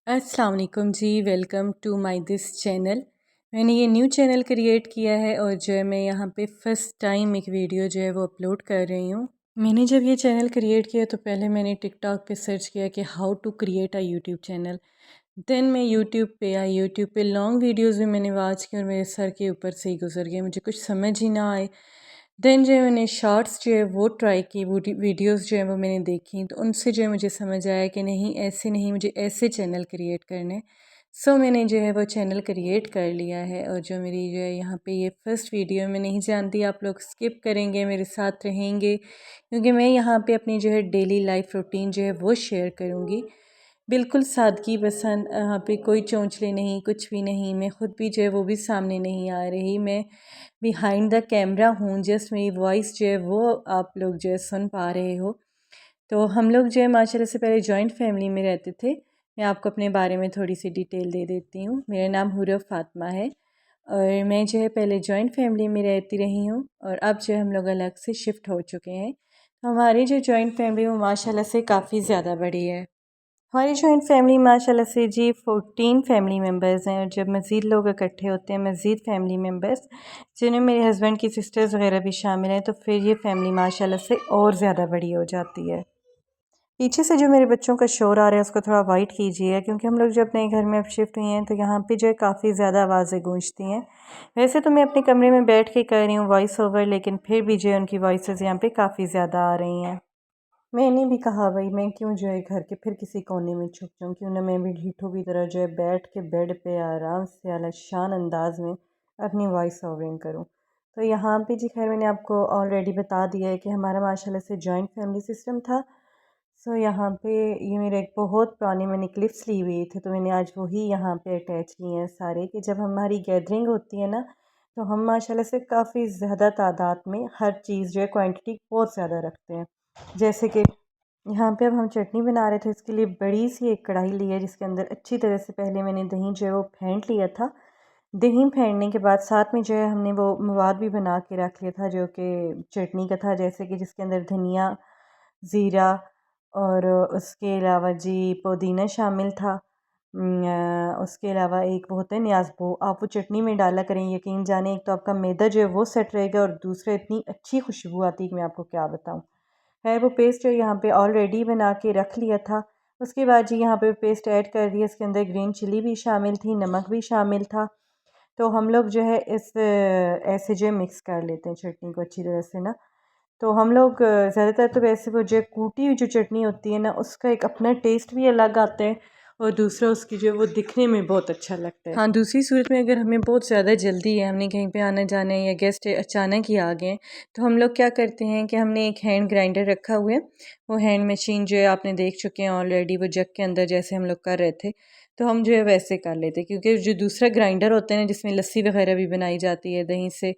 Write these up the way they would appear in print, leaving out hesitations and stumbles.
अस्सलाम वालेकुम जी। Welcome to my this channel. मैंने ये न्यू चैनल क्रिएट किया है और जो है मैं यहाँ पे फ़र्स्ट टाइम एक वीडियो जो है वो अपलोड कर रही हूँ। मैंने जब ये चैनल क्रिएट किया तो पहले मैंने टिकटॉक पे सर्च किया कि how to create a YouTube channel. Then मैं यूट्यूब पे आई। यूट्यूब पे लॉन्ग वीडियोज़ भी मैंने वॉच की और मेरे सर के ऊपर से ही गुजर गए, मुझे कुछ समझ ही ना आए। देन जो है मैंने शॉर्ट्स जो है वो ट्राई की, वो वीडियोज़ जो है वो मैंने देखी, तो उनसे जो है मुझे समझ आया कि नहीं, ऐसे नहीं, मुझे ऐसे चैनल क्रिएट करने। सो मैंने जो है वो चैनल क्रिएट कर लिया है। और जो मेरी जो है यहाँ पे ये फ़र्स्ट वीडियो, मैं नहीं जानती आप लोग स्किप करेंगे, मेरे साथ रहेंगे, क्योंकि मैं यहाँ पे अपनी जो है डेली लाइफ रूटीन जो है वो शेयर करूँगी। बिल्कुल सादगी पसंद, यहाँ पे कोई चोंचले नहीं, कुछ भी नहीं। मैं ख़ुद भी जो है वो भी सामने नहीं आ रही, मैं बिहाइंड द कैमरा हूँ। जस्ट मेरी वॉइस जो है वो आप लोग जो है सुन पा रहे हो। तो हम लोग जो है माशाल्लाह से पहले जॉइंट फैमिली में रहते थे। मैं आपको अपने बारे में थोड़ी सी डिटेल दे देती हूँ। मेरा नाम हुरफ फ़ातिमा है और मैं जो है पहले जॉइंट फैमिली में रहती रही हूँ और अब जो है हम लोग अलग से शिफ्ट हो चुके हैं। तो हमारी जो जॉइंट फैमिली वो माशाल्लाह से काफ़ी ज़्यादा बड़ी है। हमारी जॉइंट फैमिली माशाल्लाह से जी 14 फैमिली मेम्बर्स हैं। और जब मज़ीद लोग इकट्ठे होते हैं, मज़ीद फैमिली मेम्बर्स जिनमें मेरे हस्बैंड की सिस्टर्स वगैरह भी शामिल हैं, तो फिर ये फैमिली माशाल्लाह से और ज़्यादा बड़ी हो जाती है। पीछे से जो मेरे बच्चों का शोर आ रहा है उसको थोड़ा अवॉइड कीजिए, क्योंकि हम लोग जो अपने घर में अब शिफ्ट हुए हैं तो यहाँ पे जो है काफ़ी ज़्यादा आवाज़ें गूंजती हैं। वैसे तो मैं अपने कमरे में बैठ के कर रही हूँ वॉइस ओवर, लेकिन फिर भी जो है उनकी वॉइसेस यहाँ पे काफ़ी ज़्यादा आ रही हैं। मैंने भी कहा भाई मैं क्यों जो है घर के फिर किसी कोने में छुप जाऊँ, क्यों ना मैं भी ढीठों की तरह जो है बैठ के बेड पे आराम से आलीशान अंदाज में अपनी वॉइस ओवरिंग करूँ। तो यहाँ पे जी खैर मैंने आपको ऑलरेडी बता दिया है कि हमारा माशाल्लाह से जॉइंट फैमिली सिस्टम था। सो यहाँ पे ये मेरे एक बहुत पुरानी मैंने क्लिप्स ली हुई थी, तो मैंने आज वही यहाँ पे अटैच किए हैं सारे, कि जब हमारी गैदरिंग होती है ना तो हम माशाल्लाह से काफ़ी ज़्यादा तादाद में हर चीज़ जो है क्वांटिटी बहुत ज़्यादा रखते हैं। जैसे कि यहाँ पे अब हम चटनी बना रहे थे, इसके लिए बड़ी सी एक कढ़ाई ली है जिसके अंदर अच्छी तरह से पहले मैंने दही जो है वो फेंट लिया था। दही फेंटने के बाद साथ में जो है हमने वो मवाद भी बना के रख लिया था जो कि चटनी का था, जैसे कि जिसके अंदर धनिया, ज़ीरा और उसके अलावा जी पुदीना शामिल था। उसके अलावा एक वो होता है न्याज़, वो आप वो चटनी में डाला करें, यकीन जाने एक तो आपका मैदा जो है वो सेट रहेगा और दूसरा इतनी अच्छी खुशबू आती है कि मैं आपको क्या बताऊँ। है वो पेस्ट जो यहाँ पे ऑलरेडी बना के रख लिया था। उसके बाद जी यहाँ पे पेस्ट ऐड कर दिया, इसके अंदर ग्रीन चिली भी शामिल थी, नमक भी शामिल था। तो हम लोग जो है इस ऐसे जो है मिक्स कर लेते हैं चटनी को अच्छी तरह से ना। तो हम लोग ज़्यादातर तो वैसे वो जो कूटी हुई जो चटनी होती है ना उसका एक अपना टेस्ट भी अलग आता है और दूसरा उसकी जो है वो दिखने में बहुत अच्छा लगता है। हाँ, दूसरी सूरत में अगर हमें बहुत ज़्यादा जल्दी है, हमने कहीं पे आना जाना है या गेस्ट अचानक ही आ गए हैं, तो हम लोग क्या करते हैं कि हमने एक हैंड ग्राइंडर रखा हुआ है। वो हैंड मशीन जो है आपने देख चुके हैं ऑलरेडी, वो जग के अंदर जैसे हम लोग कर रहे थे, तो हम जो है वैसे कर लेते, क्योंकि जो दूसरा ग्राइंडर होता है ना जिसमें लस्सी वगैरह भी बनाई जाती है दही से,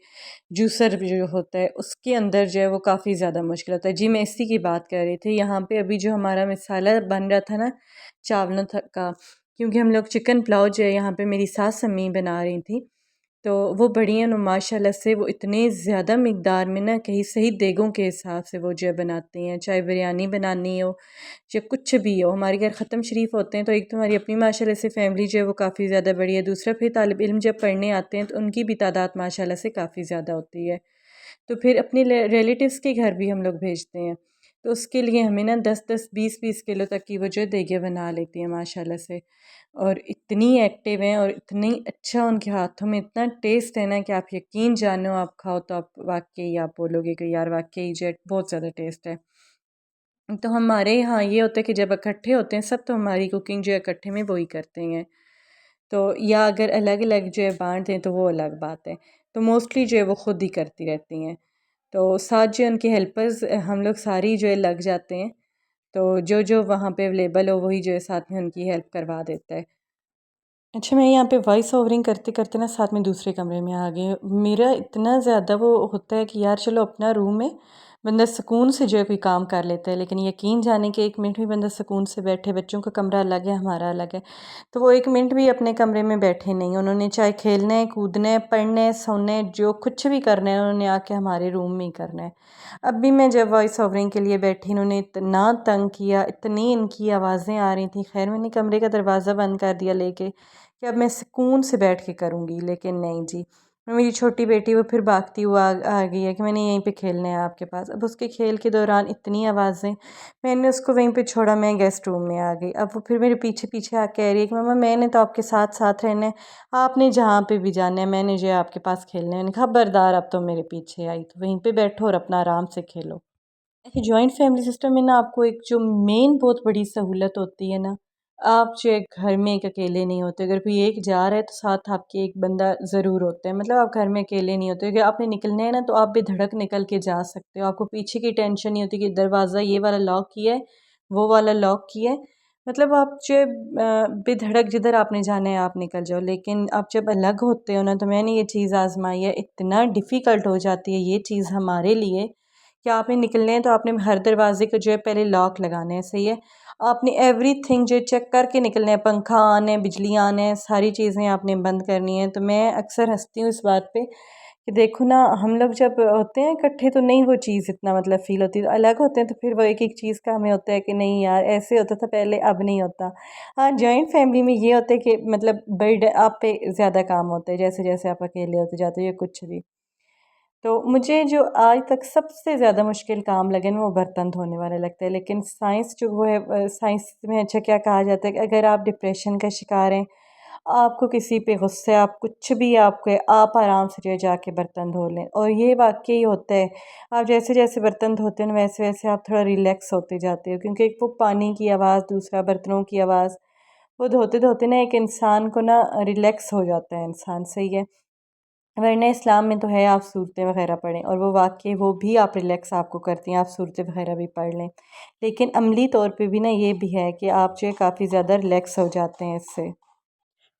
जूसर जो होता है उसके अंदर जो है वो काफ़ी ज़्यादा मुश्किल होता है। जी मैं इसी की बात कर रही थी। यहाँ पे अभी जो हमारा मसाला बन रहा था ना चावलों का, क्योंकि हम लोग चिकन पुलाव जो है यहाँ पे मेरी सास अम्मी बना रही थी, तो वो बढ़िया न माशाल्लाह से वो इतने ज़्यादा मिकदार में ना कहीं सही देगों के हिसाब से वो जो है बनाती हैं। चाहे बिरयानी बनानी हो या कुछ भी हो, हमारे घर ख़त्म शरीफ होते हैं तो एक तो हमारी अपनी माशाल्लाह से फैमिली जो है वो काफ़ी ज़्यादा बड़ी है, दूसरा फिर तालिब इल्म जब पढ़ने आते हैं तो उनकी भी तादाद माशाल्लाह से काफ़ी ज़्यादा होती है। तो फिर अपने रिलेटिव्स के घर भी हम लोग भेजते हैं, तो उसके लिए हमें ना 10-10, 20-20 किलो तक की वो जो है देगे बना लेती हैं माशाल्लाह से। और इतनी एक्टिव हैं और इतनी अच्छा उनके हाथों में इतना टेस्ट है ना कि आप यकीन जानो, आप खाओ तो आप वाक़ई आप बोलोगे कि यार वाक़ई जो है बहुत ज़्यादा टेस्ट है। तो हमारे यहाँ ये होता है कि जब इकट्ठे होते हैं सब, तो हमारी कुकिंग जो है इकट्ठे में वो ही करते हैं। तो या अगर अलग-अलग जो है बाँट दें तो वो अलग बात है। तो मोस्टली जो है वो खुद ही करती रहती हैं। तो साथ जो उनके हेल्पर्स हम लोग सारी जो है लग जाते हैं। तो जो वहाँ पे अवेलेबल हो वही जो है साथ में उनकी हेल्प करवा देता है। अच्छा, मैं यहाँ पे वॉइस ओवरिंग करते-करते ना साथ में दूसरे कमरे में आ गई। मेरा इतना ज़्यादा वो होता है कि यार चलो अपना रूम है, बंदा सुकून से जो है कोई काम कर लेता है। लेकिन यकीन जाने कि 1 मिनट भी बंदा सुकून से बैठे, बच्चों का कमरा अलग है, हमारा अलग है, तो वो 1 मिनट भी अपने कमरे में बैठे नहीं। उन्होंने चाहे खेलना है, कूदना है, पढ़ना है, सोना है, जो कुछ भी करना है उन्होंने आके हमारे रूम में ही करना है। अब भी मैं जब वॉइस ओवरिंग के लिए बैठी, इन्होंने इतना तंग किया, इतनी इनकी आवाज़ें आ रही थी। खैर मैंने कमरे का दरवाज़ा बंद कर दिया लेके कि अब मैं सुकून से बैठ के करूँगी, लेकिन नहीं जी। मेरी छोटी बेटी वो फिर भागती हुआ आ गई है कि मैंने यहीं पे खेलना है आपके पास। अब उसके खेल के दौरान इतनी आवाज़ें, मैंने उसको वहीं पे छोड़ा, मैं गेस्ट रूम में आ गई। अब वो फिर मेरे पीछे-पीछे आके कह रही है कि मम्मा मैंने तो आपके साथ-साथ रहना है, आपने जहाँ पे भी जाना है, मैंने जो है आपके पास खेलना है। मैंने कहा खबरदार अब तो मेरे पीछे आई, तो वहीं पे बैठो और अपना आराम से खेलो। जॉइंट फैमिली सिस्टम में ना आपको एक जो मेन बहुत बड़ी सहूलत होती है ना, आप जो है घर में एक अकेले नहीं होते। अगर कोई एक जा रहा है तो साथ आपके एक बंदा ज़रूर होता है। मतलब आप घर में अकेले नहीं होते। अगर आपने निकलना है ना तो आप बेधड़क निकल के जा सकते हो। आपको पीछे की टेंशन नहीं होती कि दरवाज़ा ये वाला लॉक किया है, वो वाला लॉक किया है। मतलब आप जो है बेधड़क जिधर आपने जाना है आप निकल जाओ। लेकिन आप जब अलग होते हो ना, तो मैंने ये चीज़ आज़माई है, इतना डिफ़िकल्ट हो जाती है ये चीज़ हमारे लिए कि आपने निकलना है तो आपने हर दरवाजे को जो है पहले लॉक लगाना है, सही है। आपने एवरीथिंग जो है चेक करके निकलना है, पंखा ऑन है, बिजली ऑन है, सारी चीज़ें आपने बंद करनी है। तो मैं अक्सर हँसती हूँ इस बात पे कि देखो ना, हम लोग जब होते हैं इकट्ठे तो नहीं वो चीज़ इतना मतलब फ़ील होती है, अलग होते हैं तो फिर वो एक-एक चीज़ का हमें होता है कि नहीं यार ऐसे होता था पहले, अब नहीं होता। हाँ, जॉइंट फैमिली में ये होता है कि मतलब बर्ड आप पे ज़्यादा काम होता है, जैसे-जैसे आप अकेले होते जाते हो या कुछ भी। तो मुझे जो आज तक सबसे ज़्यादा मुश्किल काम लगे ना, वो बर्तन धोने वाला लगता है। लेकिन साइंस जो वो है साइंस में अच्छा क्या कहा जाता है कि अगर आप डिप्रेशन का शिकार हैं, आपको किसी पे गुस्सा है, आप कुछ भी आपके आप आराम से जो है जाके बर्तन धो लें, और ये वाक़ई होता है। आप जैसे-जैसे बर्तन धोते हो ना, वैसे-वैसे आप थोड़ा रिलैक्स होते जाते हो, क्योंकि एक वो पानी की आवाज़, दूसरा बर्तनों की आवाज़, वो धोते-धोते ना एक इंसान को ना रिलैक्स हो जाता है इंसान, सही है। वरना इस्लाम में तो है आप सूरतें वग़ैरह पढ़ें, और वो वाक़ई वो भी आप रिलैक्स आपको करती हैं, आप सूरतें वग़ैरह भी पढ़ लें। लेकिन अमली तौर पे भी ना ये भी है कि आप जो है काफ़ी ज़्यादा रिलैक्स हो जाते हैं इससे।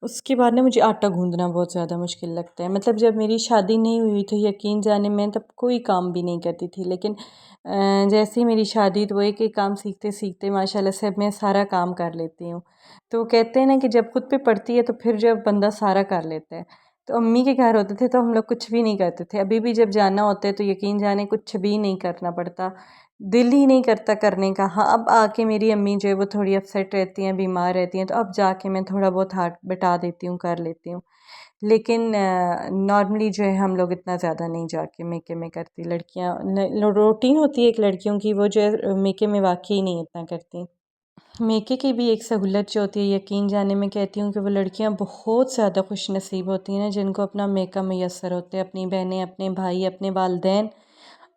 उसके बाद ना मुझे आटा गूँदना बहुत ज़्यादा मुश्किल लगता है। मतलब जब मेरी शादी नहीं हुई थी, यकीन जाने, मैं तब कोई काम भी नहीं करती थी। लेकिन जैसे ही मेरी शादी, तो एक-एक काम सीखते-सीखते माशाल्लाह से अब मैं सारा काम कर लेती हूँ। तो कहते हैं ना कि जब खुद पे पड़ती है तो फिर जब बंदा सारा कर लेता है। तो अम्मी के घर होते थे तो हम लोग कुछ भी नहीं करते थे। अभी भी जब जाना होता है तो यकीन जाने कुछ भी नहीं करना पड़ता। दिल ही नहीं करता करने का। हाँ, अब आके मेरी अम्मी जो है वो थोड़ी अपसेट रहती हैं, बीमार रहती हैं, तो अब जाके मैं थोड़ा बहुत हाथ बटा देती हूँ, कर लेती हूँ। लेकिन नॉर्मली जो है हम लोग इतना ज़्यादा नहीं जाके मेके में करती लड़कियाँ। न रूटीन होती है एक लड़कियों की, वो जो है मेके में वाक़ई नहीं इतना करती। मेके की भी एक सहूलत जो होती है, यकीन जाने, मैं कहती हूँ कि वो लड़कियाँ बहुत ज़्यादा खुशनसीब होती हैं ना जिनको अपना मेका मैसर होता है। अपनी बहनें, अपने भाई, अपने वालिदैन।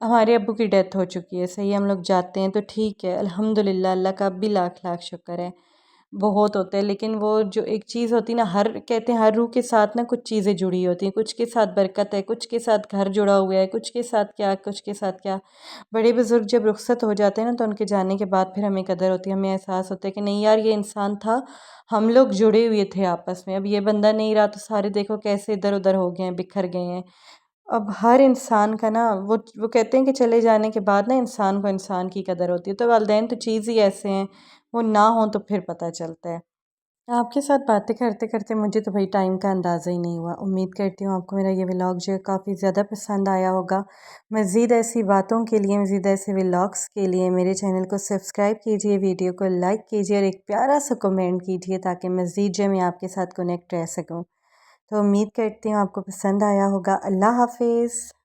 हमारे अब्बू की डेथ हो चुकी है, सही है, हम लोग जाते हैं तो ठीक है, अल्हम्दुलिल्लाह, अल्लाह का अब भी लाख लाख शुक्र है। बहुत होता है, लेकिन वो जो एक चीज़ होती है ना, हर कहते हैं हर रूह के साथ ना कुछ चीज़ें जुड़ी होती हैं। कुछ के साथ बरकत है, कुछ के साथ घर जुड़ा हुआ है, कुछ के साथ क्या, कुछ के साथ क्या। बड़े बुज़ुर्ग जब रुखसत हो जाते हैं ना, तो उनके जाने के बाद फिर हमें कदर होती है, हमें एहसास होता है कि नहीं यार, ये इंसान था, हम लोग जुड़े हुए थे आपस में। अब ये बंदा नहीं रहा तो सारे देखो कैसे इधर-उधर हो गए हैं, बिखर गए हैं। अब हर इंसान का ना वो कहते हैं कि चले जाने के बाद ना इंसान को इंसान की कदर होती है। तो वालिदैन तो चीज़ ही ऐसे हैं, वो ना हों तो फिर पता चलता है। आपके साथ बातें करते-करते मुझे तो भाई टाइम का अंदाज़ा ही नहीं हुआ। उम्मीद करती हूँ आपको मेरा ये व्लॉग जो है काफ़ी ज़्यादा पसंद आया होगा। मज़ीद ऐसी बातों के लिए, मज़ीद ऐसे व्लॉग्स के लिए मेरे चैनल को सब्सक्राइब कीजिए, वीडियो को लाइक कीजिए और एक प्यारा सा कमेंट कीजिए, ताकि मज़ीद जो है मैं आपके साथ कनेक्ट रह सकूँ। तो उम्मीद करती हूँ आपको पसंद आया होगा। अल्लाह हाफ़िज़।